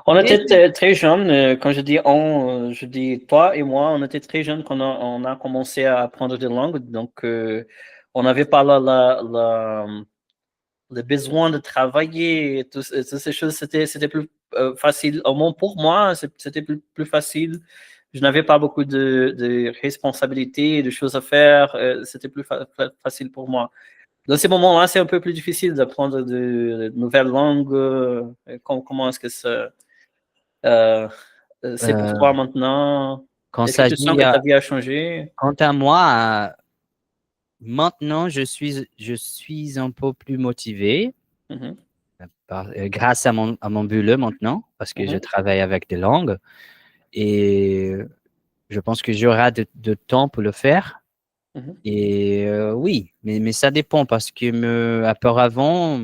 On Mais était très jeunes, quand je dis on, je dis toi et moi, on était très jeunes quand on a commencé à apprendre des langues, donc on n'avait pas le besoin de travailler, et toutes ces choses, c'était plus facile. Au moins pour moi, c'était plus facile. Je n'avais pas beaucoup de responsabilités, de choses à faire, c'était plus facile pour moi. Dans ces moments-là, c'est un peu plus difficile d'apprendre de nouvelles langues. Comment est-ce que euh, c'est pour euh, toi maintenant? quand Est-ce que ça tu sens dit, que ta vie a changé? quant à moi, maintenant, je suis un peu plus motivé Mhm, grâce à mon boulot maintenant, parce que je mhm, travaille avec des langues et je pense que j'aurai de temps pour le faire. mhm, Et oui, mais ça dépend parce que auparavant,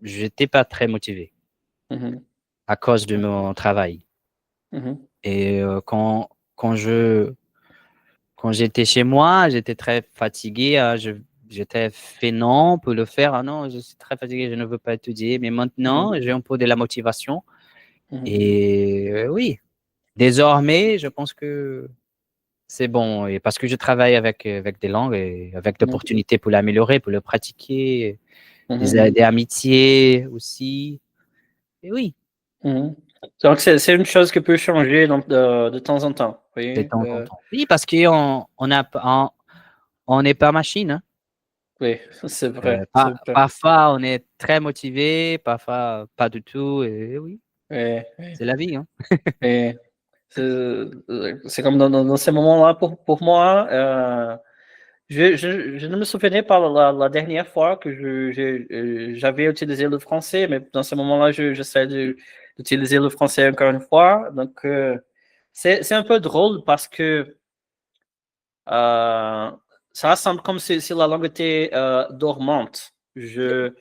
j'étais pas très motivé mhm, à cause de mon travail. mhm, Et quand j'étais chez moi, j'étais très fatigué. J'étais fainéant pour le faire. Ah non, je suis très fatigué, je ne veux pas étudier. Mais maintenant, mhm, j'ai un peu de la motivation. mhm, Et oui, désormais, je pense que c'est bon. Et parce que je travaille avec des langues et avec mhm, l'opportunité pour l'améliorer, pour le pratiquer, mhm, des amitiés aussi. Et oui, mhm. Donc, c'est une chose qui peut changer de temps en temps. de Oui, temps en temps. Oui, parce on n'est pas machine, hein. oui, c'est vrai, c'est vrai. Parfois, on est très motivé, parfois pas du tout. Et oui, Oui, oui, c'est la vie, hein. oui. C'est comme dans ces moments-là, pour moi, je ne me souvenais pas la dernière fois que j'avais utilisé le français, mais dans ce moment-là, j'essaie d'utiliser le français encore une fois. Donc, c'est un peu drôle parce que euh, ça semble comme si la langue était dormante. Je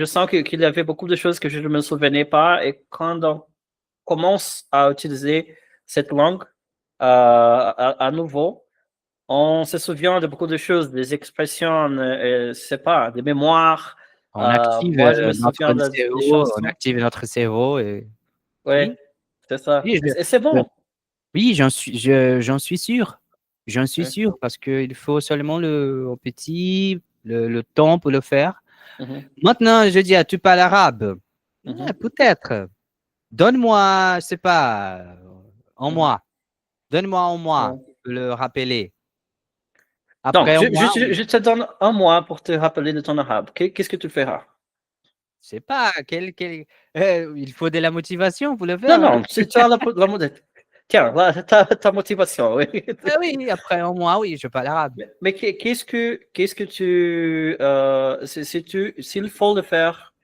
sens qu'il y avait beaucoup de choses que je ne me souvenais pas, et quand on commence à utiliser cette langue à nouveau, on se souvient de beaucoup de choses, des expressions, je sais pas, des mémoires. On active Moi, je me souviens des on chansons. active notre cerveau. Et Ouais, oui, c'est ça. oui, Et c'est je- bon. oui, j'en suis sûr. J'en suis Ouais. sûr parce qu'il faut seulement au petit, le temps pour le faire. Mhm, Maintenant, je dis, tu parles arabe? mhm, Peut-être. Donne-moi, je sais pas, en mhm. moi. Donne-moi en moi Ouais. pour le rappeler. Donc, Après en moi, oui. je te donne un mois pour te rappeler de ton arabe. Qu'est-ce que tu feras? Je sais pas, il faut de la motivation pour le Non, faire, hein. non, tu as la modèle. Tiens, là, ta motivation, oui. Ah oui, après en moi, oui, je parle arabe. Mais qu'est-ce que tu, s'il faut le faire,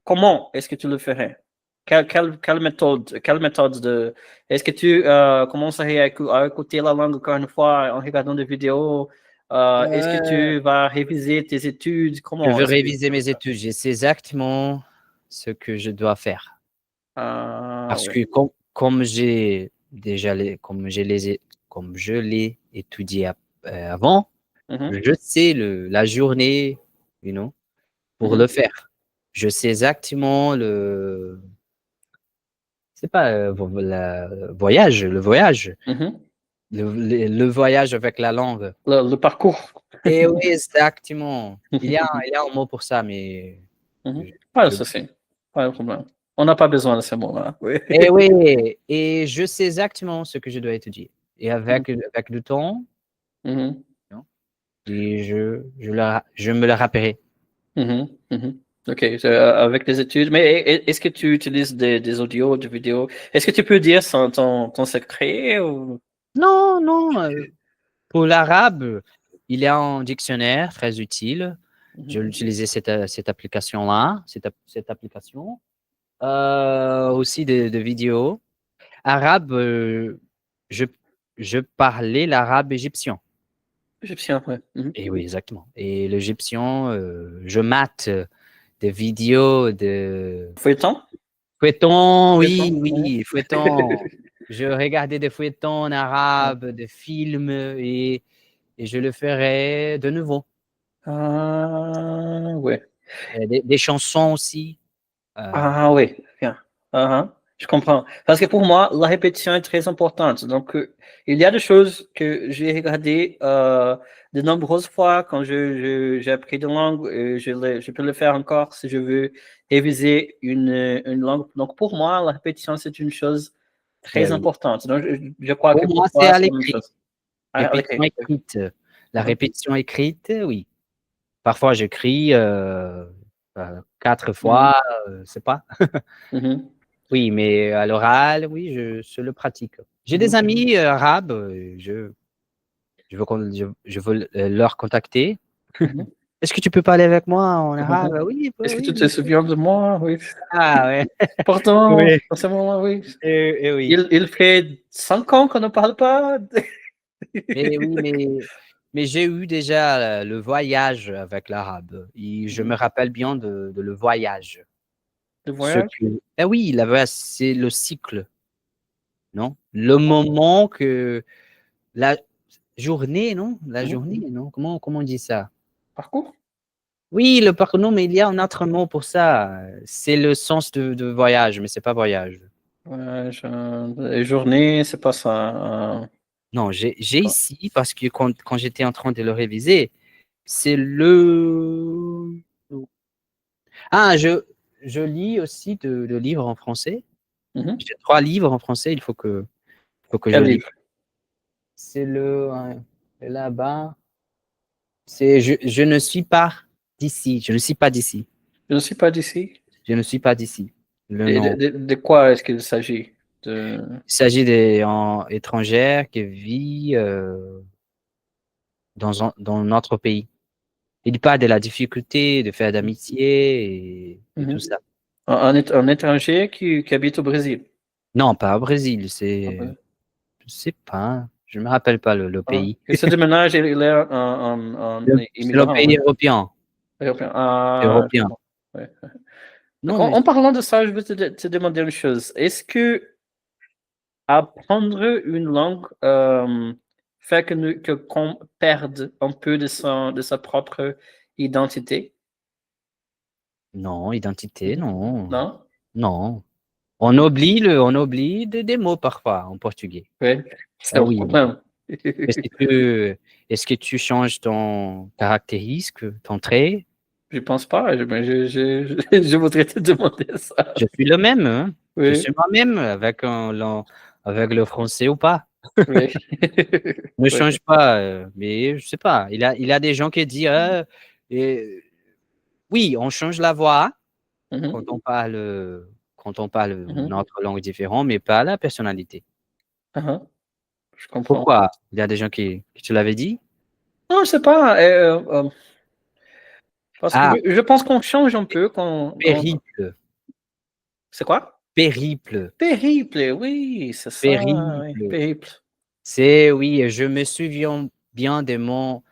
comment est-ce que tu le ferais? Quelle méthode est-ce que tu commencerais à écouter la langue encore une fois en regardant des vidéos? Est-ce que Euh, tu vas réviser tes études? je Comment veux est-ce que réviser tu veux mes faire? études. Je sais exactement ce que je dois faire. Ah, Parce oui. que comme comme je l'ai étudié avant, Mhm, je sais la journée, pour le mhm, faire. Je sais exactement c'est pas le voyage, mhm. le voyage avec la langue. Le parcours. Et oui, exactement. Il y a un mot pour ça, mais Mhm. je- Pas de je- souci, pas de problème. On n'a pas besoin de ces mots-là. Oui. et oui, et je sais exactement ce que je dois étudier. Et Mhm, avec le temps, mhm, non, et je me le rappellerai. mhm, mhm. Ok, avec les études. Mais est-ce que tu utilises des audios, des vidéos? Est-ce que tu peux dire ton secret ou... Non, non, pour l'arabe, il y a un dictionnaire très utile. Je Mhm, l'utilisais cette application-là, cette application. Aussi de vidéos. Arabe, je, je parlais l'arabe égyptien. égyptien, ouais. Mhm. Et oui, exactement. Et l'égyptien, je mate des vidéos de Feuilleton? feuilletons, oui, Feuilleton, ouais. oui, feuilletons. Je regardais des feuilletons en Ouais. arabe, des films, et je le ferai de nouveau. Ah, ouais. Des chansons aussi. Ah oui, bien. Je comprends. Parce que pour moi, la répétition est très importante. Donc, il y a des choses que j'ai regardées de nombreuses fois quand j'ai appris de langue. Je peux le faire encore si je veux réviser une langue. Donc, pour moi, la répétition, c'est une chose très Oui. importante. Donc, je crois que Pour moi, pour c'est toi, à c'est la même l'écrit. chose. Répétition Ok. écrite. La Mhm. répétition écrite, oui. Parfois, j'écris 4 Mhm. fois, c'est pas. Mhm. Oui, mais à l'oral, oui, je le pratique. J'ai des Mhm. amis arabes, je veux leur contacter. Mhm. Est-ce que tu peux parler avec moi en arabe? Mhm. Oui, Est-ce que oui, tu te bien sûr. souviens de moi? Oui. Ah ouais, Pourtant, oui, en ce moment, oui. oui. Il fait 5 ans qu'on ne parle pas. Mais oui, mais j'ai eu déjà le voyage avec l'arabe. Et je me rappelle bien de le voyage. Le Ce voyage? que, eh oui, la voyage, c'est le cycle, non? Le moment que la journée, non? La journée, Mhm. non? Comment on dit ça? Parcours? Oui, le parcours, non, mais il y a un autre mot pour ça. C'est le sens de voyage, mais c'est pas voyage. Voyage, les journées, c'est pas ça. Non, j'ai ici, parce que quand j'étais en train de le réviser, c'est le... Ah, je lis aussi de livres en français. Mhm. J'ai 3 livres en français, il faut que je Quel lis. livre? C'est là-bas. C'est je ne suis pas d'ici. Je ne suis pas d'ici. Je ne suis pas d'ici. Je ne suis pas d'ici. Le Et nom. de quoi est-ce qu'il s'agit? De... Il s'agit d'étrangères qui vivent dans notre pays. Il parle de la difficulté de faire d'amitié et tout Mhm. ça. Un étranger qui habite au Brésil. Non, pas au Brésil. Ah ben, Je sais pas. Je me rappelle pas le pays. et ce déménage, il est un C'est le immigrant, pays hein, européen. européen. Ah, je Européen. comprends. Ouais. Donc, Non, mais en parlant de ça, je veux te demander une chose. Est-ce que apprendre une langue fait qu'on perde un peu de sa propre identité? non, identité, Mhm. non. Non? Non. On oublie des mots parfois en portugais. Oui, c'est Ah un oui. problème. Est-ce que tu, est-ce que tu changes ton caractéristique, ton trait? Je pense pas, mais je voudrais te demander ça. Je suis le même, hein. Je Oui, suis moi-même avec le français ou pas. oui. Ne Oui. change pas, mais je sais pas. Il a des gens qui disent, et- oui, on change la voix quand Mhm, on parle, quand on parle mhm. notre langue différente, mais pas la personnalité. Ah, je comprends. Pourquoi? Il y a des gens qui te l'avaient dit? Non, je sais pas. Parce que Ah, je pense qu'on change un peu périple, c'est quoi? périple, Périple, oui, c'est ça, oui, périple. périple. C'est oui, je me souviens bien de mon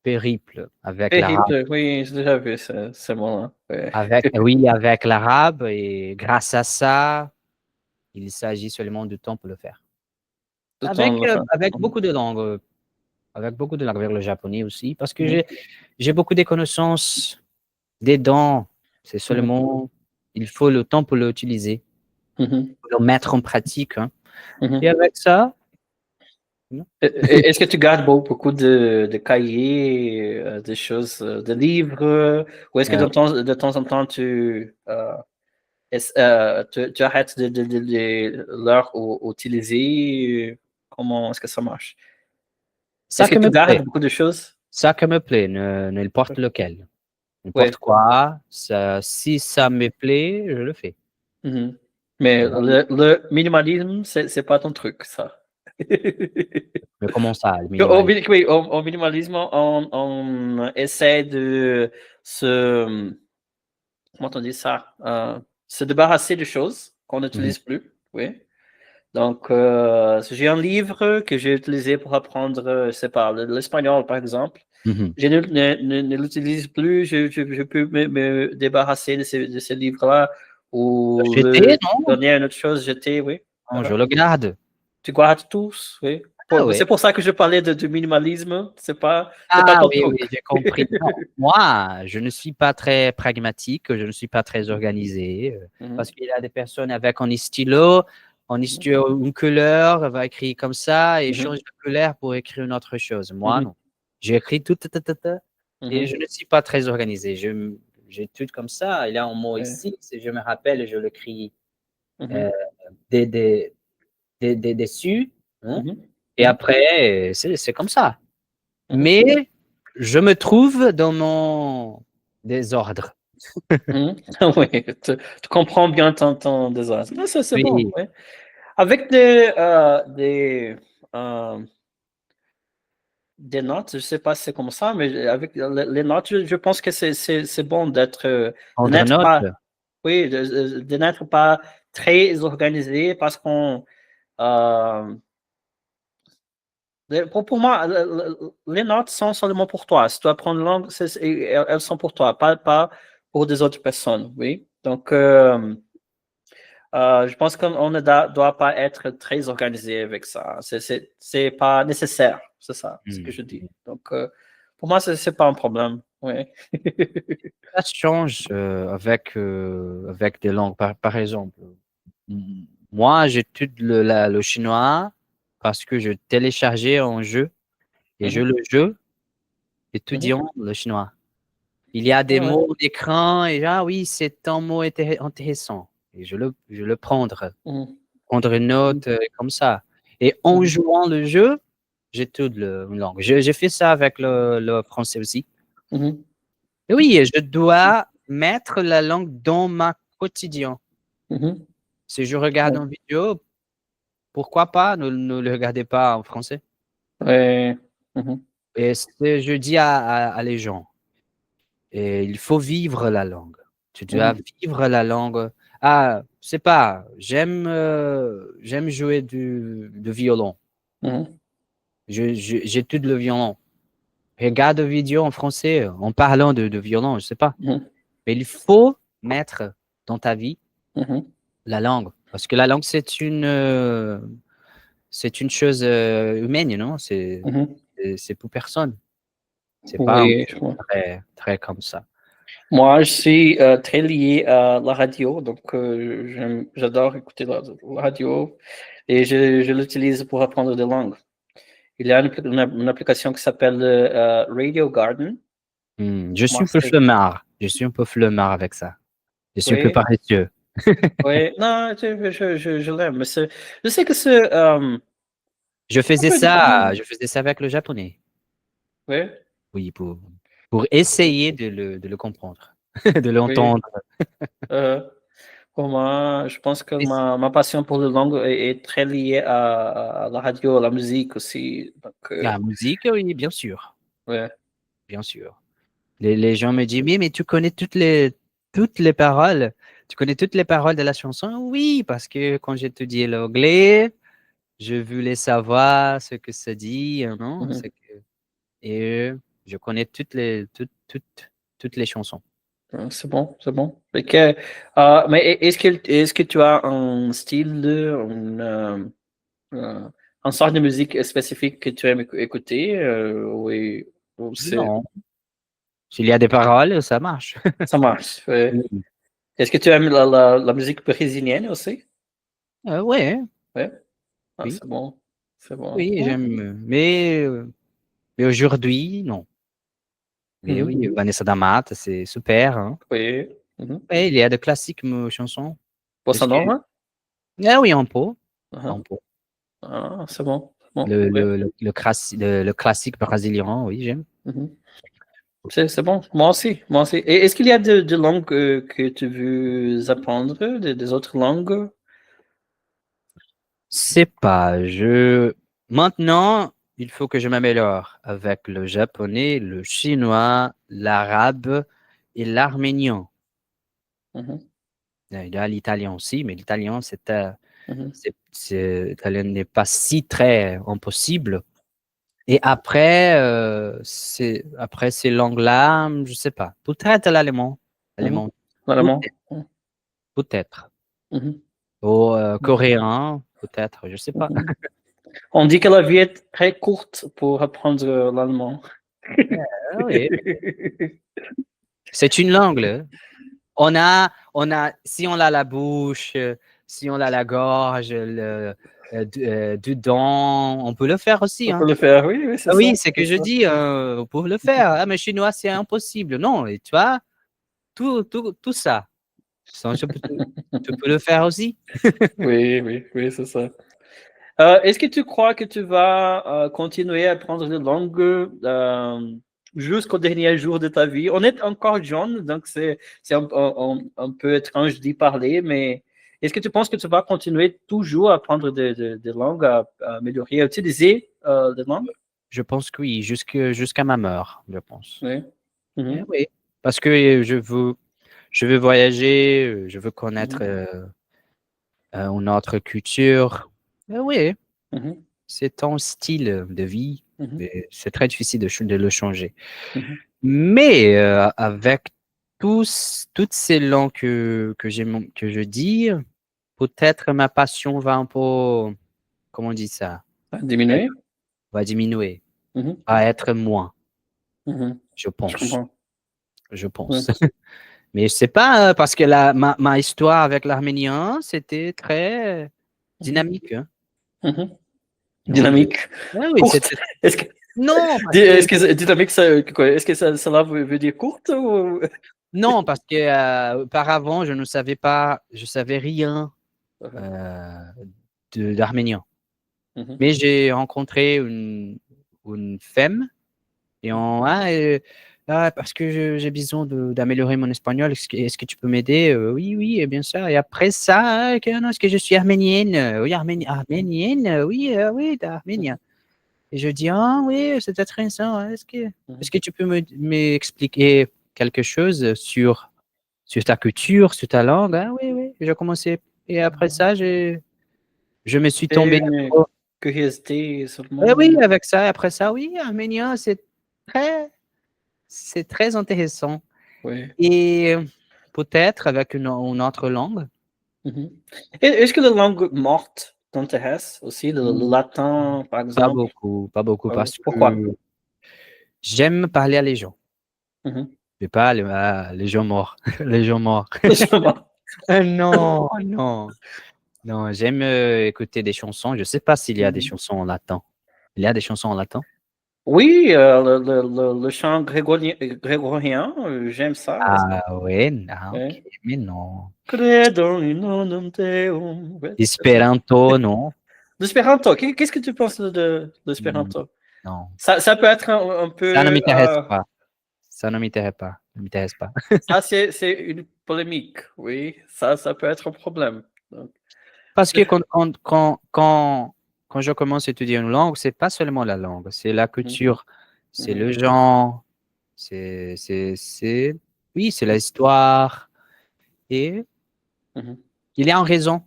périple avec l'arabe. Périple, oui, j'ai déjà vu ce mot-là. Ouais. Oui, avec l'arabe, et grâce à ça, il s'agit seulement de temps pour le faire. De Avec, temps, enfin. avec beaucoup de langues, avec le japonais aussi, parce que Mhm, j'ai beaucoup de connaissances dedans. C'est mhm, seulement, il faut le temps pour l'utiliser, mhm, pour le mettre en pratique, hein. Et mhm. avec ça, non. Est-ce que tu gardes beaucoup de cahiers, de choses, de livres, ou est-ce que de temps en temps tu arrêtes de leur utiliser? Comment est-ce que ça marche? Ça Est-ce que que tu me plaît, gardes beaucoup de choses? ça que me plaît, n'importe lequel. Oui. N'importe quoi, ça, si ça me plaît, je le fais. Mhm. Mais Bon, le minimalisme, c'est pas ton truc, ça. mais comment ça, le Au, minimalisme? oui, au minimalisme, on essaie de se, comment on dit ça, se débarrasser de choses qu'on Mhm, n'utilise plus. Oui. Donc, j'ai un livre que j'ai utilisé pour apprendre, je sais pas, l'espagnol, par exemple. mhm. Je ne l'utilise plus. Je peux me débarrasser de ce livre-là ou J'étais, le non? donner à une autre chose, jeter, oui. Non, je le garde. Tu gardes tous, oui. Ah ouais. C'est pour ça que je parlais du minimalisme. C'est pas Ah ton oui, truc. oui, j'ai compris. Non, moi, je ne suis pas très pragmatique, je ne suis pas très organisé, parce qu'il y a des personnes avec un stylo, une couleur, elle va écrire comme ça et change de couleur pour écrire une autre chose. Moi, non. J'écris tout, et je ne suis pas très organisé. J'ai tout comme ça. Il y a un mot ici, si je me rappelle, je l'écris dessus, hein, et après, c'est comme ça. Mais je me trouve dans mon désordre. Oui, tu comprends bien ton désordre. Ah, ça, c'est bon. Oui, Ouais. Avec des notes, je sais pas si c'est comme ça, mais avec les notes, je pense que c'est bon de prendre n'être note. pas, oui, de n'être pas très organisé parce qu'on, euh, pour moi, les notes sont seulement pour toi. Si tu apprends une langue, elles sont pour toi, pas pour des autres personnes, oui. Donc, je pense qu'on ne doit pas être très organisé avec ça. C'est pas nécessaire, c'est ça, ce que je dis. Donc, pour moi, c'est pas un problème. Oui. Ça change avec des langues. Par exemple, moi, j'étudie le chinois parce que je téléchargeais un jeu et je le jeu étudiant le chinois. Il y a des Ouais. mots d'écran et ah oui, c'est un mot intéressant. Et je le prendre une note comme ça. Et en jouant le jeu, j'étudie une langue. J'ai fait ça avec le français aussi. Et oui, je dois mettre la langue dans ma quotidien. Si je regarde une vidéo, pourquoi pas ne le regardez pas en français? Ouais. Et je dis à les gens, et il faut vivre la langue. Tu dois vivre la langue. Ah, c'est pas, j'aime jouer du violon. J'étudie le violon. Regarde une vidéo en français en parlant de violon, je sais pas. Mais il faut mettre dans ta vie la langue. Parce que la langue, c'est une chose humaine, non? C'est pour personne. C'est pas un Oui, truc très comme ça. moi, je suis très lié à la radio, donc j'adore écouter la radio et je l'utilise pour apprendre des langues. Il y a une application qui s'appelle Radio Garden. Je suis Moi, un peu flemmard. Je suis un peu flemmard avec ça. Je suis un peu oui, paresseux. oui, non, je l'aime, mais je sais que c'est un peu difficile. Je faisais ça avec le japonais. Oui, Oui, pour essayer de le comprendre, de oui. l'entendre. Euh, pour moi, je pense que ma passion pour les langues est très liée à la radio, à la musique aussi. Donc, La musique, oui, bien sûr. ouais. Bien sûr. Les gens me disent, mais tu connais toutes les paroles. Tu connais toutes les paroles de la chanson? Oui, parce que quand j'étudiais l'anglais, je voulais savoir ce que ça dit, non? Et je connais toutes les chansons. C'est bon, c'est bon. Fait que, mais est-ce que tu as un style, une sorte de musique spécifique que tu aimes écouter? Oui, ou Non. S'il y a des paroles, ça marche. ça marche. Ouais. Oui, Est-ce que tu aimes la musique brésilienne aussi? ouais, Ouais. Ah, oui, c'est bon. C'est bon. oui, Ouais. j'aime. Mais aujourd'hui, non. Mais oui, Mhm. Vanessa da Mata, c'est super, hein. Oui. Mhm. Ouais, il y a de classiques chansons. Bossa Est-ce que... nova? Ah oui, un peu. Uh-huh. Un peu. Ah, c'est bon. C'est bon. Ouais. Le classique brésilien, oui, j'aime. Mhm. C'est bon. Moi aussi. Moi aussi. Et est-ce qu'il y a de langues que tu veux apprendre, des autres langues? C'est pas, maintenant, il faut que je m'améliore avec le japonais, le chinois, l'arabe et l'arménien. Mhm. Il y a l'italien aussi, mais l'italien, Mhm. l'italien n'est pas si très impossible. Et après, après ces langues-là, je sais pas. Peut-être l'allemand. Mhm. Allemand. Vraiment? Peut-être. Peut-être. Mhm. Ou coréen, peut-être, je sais pas. Mhm. On dit que la vie est très courte pour apprendre l'allemand. Ah oui. C'est une langue. Si on a la bouche, si on a la gorge, dedans, on peut le faire aussi. On peut Hein. le faire, oui, oui, c'est Ah ça. oui, c'est que c'est je ça. dis, on peut le faire. Ah, mais chinois, c'est impossible. Non, et tu vois, tout ça. Tu peux le faire aussi. Oui, oui, oui, c'est ça. Est-ce que tu crois que tu vas continuer à apprendre les langues jusqu'au dernier jour de ta vie? On est encore jeune, donc c'est un peu étrange d'y parler, mais est-ce que tu penses que tu vas continuer toujours à apprendre des langues, à améliorer, à utiliser des langues? Je pense que oui, jusqu'à ma mort, je pense. Oui. Eh Mhm. oui, parce que je veux voyager, je veux connaître Mhm. une autre culture. Eh oui, Mhm. c'est ton style de vie. Mhm. Et c'est très difficile de le changer. Mhm. Mais avec toutes ces langues que je dis, peut-être ma passion va un peu, comment on dit ça, Diminuer? va diminuer, Mhm. va être moins, Mhm. je Je pense. comprends. Je Oui. pense. Mais je sais pas, parce que ma histoire avec l'arménien, c'était très Mhm. dynamique. Hein. Mhm. Oui, Dynamique. ah oui, Courte. c'était. Est-ce que Non, parce que Est-ce que dynamique, est-ce que cela veut dire courte ou... non, parce que auparavant, je ne savais pas, je savais rien euh, d'arménien. Mhm. Mais j'ai rencontré une femme et parce que j'ai besoin d'améliorer mon espagnol, est-ce que tu peux m'aider? Oui, oui, bien sûr. Et après ça, non, est-ce que je suis arménienne? Oui, arménienne, oui, oui, arménien. Et je dis, ah oui, c'est intéressant. Hein. Est-ce Mhm. que tu peux m'expliquer quelque chose sur ta culture, sur ta langue? Ah oui, oui. J'ai commencé. Et après ça, je me suis C'est tombé une amoureux. curiosité Oui, seulement. avec ça, après ça, oui, arménien, c'est très intéressant. Oui. Et peut-être avec une autre langue. Mhm. Est-ce que la langue morte t'intéresse aussi, le latin, par exemple? Pas beaucoup, parce Pourquoi? que j'aime parler à les gens. Mhm. Je pas les gens morts. Les gens morts. Justement. Non, non, non, j'aime écouter des chansons. Je ne sais pas s'il y a des Mhm. chansons en latin. Il y a des chansons en latin? Oui, le chant grégorien, j'aime ça aussi. Ah oui, ah, Ouais. ok, mais non. Credo in nonum Deum. Ouais, c'est ça. Espéranto, non. L'espéranto, qu'est-ce que tu penses de Hmm, l'espéranto? non. Ça peut être un Ça ne peu. m'intéresse pas. Ça ne m'intéresse pas. Ne m'intéresse pas. Ça, c'est une polémique, oui. Ça peut être un problème. Donc, Parce que quand je commence à étudier une langue, c'est pas seulement la langue, c'est la mhm, culture, c'est mhm, le genre, oui, c'est l'histoire. Et mhm. il y a une raison,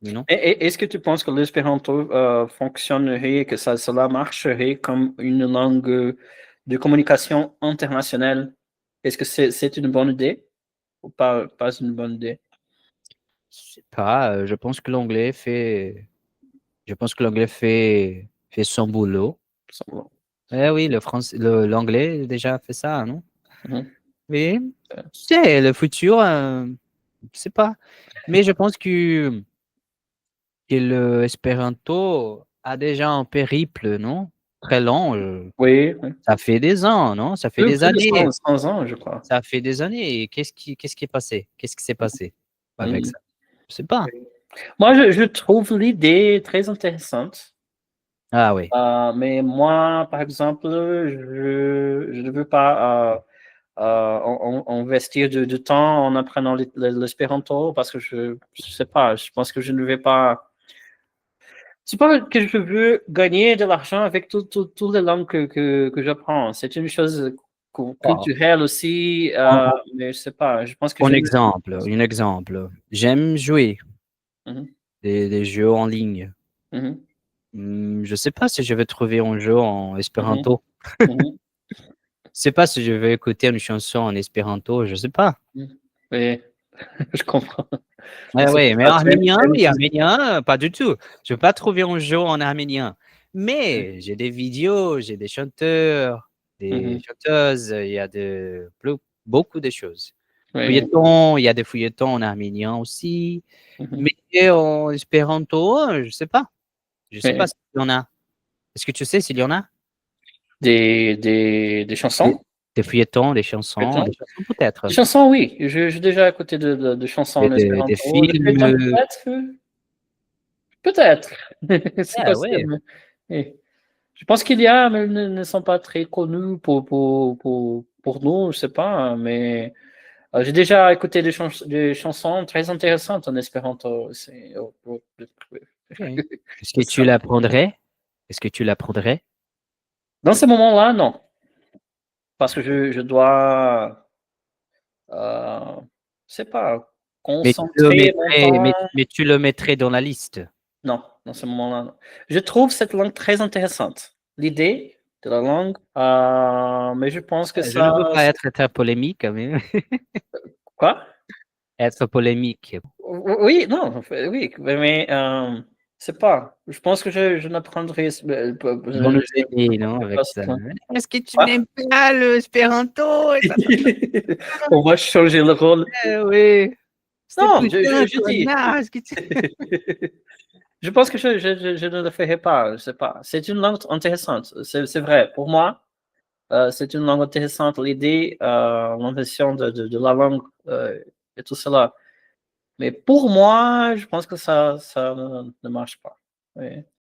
non? Est-ce que tu penses que l'espéranto fonctionnerait, que cela marcherait comme une langue de communication internationale? Est-ce que c'est une bonne idée ou pas une bonne idée? Je sais pas, je pense que l'anglais fait son boulot. Semblant. Eh oui, l'anglais déjà fait ça, non? Mhm. Mais c'est le futur, je sais pas. Mais je pense que l'espéranto a déjà un périple, non? Très long. Oui, oui. Ça fait des ans, non? Ça fait des Plus de années. 100 ans, je crois. Ça fait des années. Et qu'est-ce qui est passé? Qu'est-ce qui s'est passé avec Mhm. ça? Je sais pas. Moi, je trouve l'idée très intéressante. Ah oui. Mais moi, par exemple, je ne veux pas investir de temps en apprenant l'espéranto parce que je sais pas, je pense que je ne vais pas. C'est pas que je veux gagner de l'argent avec toutes les langues que j'apprends. C'est une chose Oh, culturelle aussi, Un, mais je sais pas. Je pense que un je ne. exemple, un exemple. J'aime jouer Mhm, des jeux en ligne. mhm, Je sais pas si je vais trouver un jeu en mhm, espéranto. mhm, Je sais pas si je vais écouter une chanson en espéranto. Je sais pas. mhm. Oui. Je comprends. Ouais, C'est ouais, pour mais ça que arménien, pas du tout. Je ne vais pas trouver un jeu en arménien. Mais j'ai des vidéos, j'ai des chanteurs, des Mhm. chanteuses, il y a beaucoup de choses. Oui. Feuilletons, il y a des feuilletons en arménien aussi. Mhm. Mais en espéranto, je ne sais pas. Je ne sais pas Oui. s'il y en a. Est-ce que tu sais s'il y en a? Des Des, chansons? des feuilletons, des Attends. chansons Des peut-être. chansons, oui. J'ai déjà écouté de chansons en Des espéranto. Des films. feuilletons, peut-être? Peut-être. C'est Ah ouais. possible. Oui. Je pense qu'il y a, mais ils ne sont pas très connus pour nous, je sais pas, mais j'ai déjà écouté des chansons très intéressantes en espéranto. Ok. Est-ce que tu l'apprendrais? Est-ce que tu l'apprendrais? Dans ce moment-là, non, parce que je dois, je sais pas, Mais tu le concentrer mon mettrais, temps. mais tu le mettrais dans la liste. Non, dans ce moment-là, non. Je trouve cette langue très intéressante. L'idée de la langue, mais je pense que Je ne ça, veux pas être très polémique, mais quoi? être polémique. Oui, non, oui, mais c'est pas. Je pense que je n'apprendrai Ils vont nous aider, non, avec pas ça. cette langue. Est-ce que tu Quoi? n'aimes pas le espéranto? Et ça, On va changer le rôle. oui. C'est Non, putain, je dis. connard. Est-ce que tu... Je pense que je ne le ferai pas. Je sais pas. C'est une langue intéressante. C'est vrai. Pour moi, c'est une langue intéressante. L'idée, l'invention de la langue et tout cela. Mais pour moi, je pense que ça ne marche pas. Oui.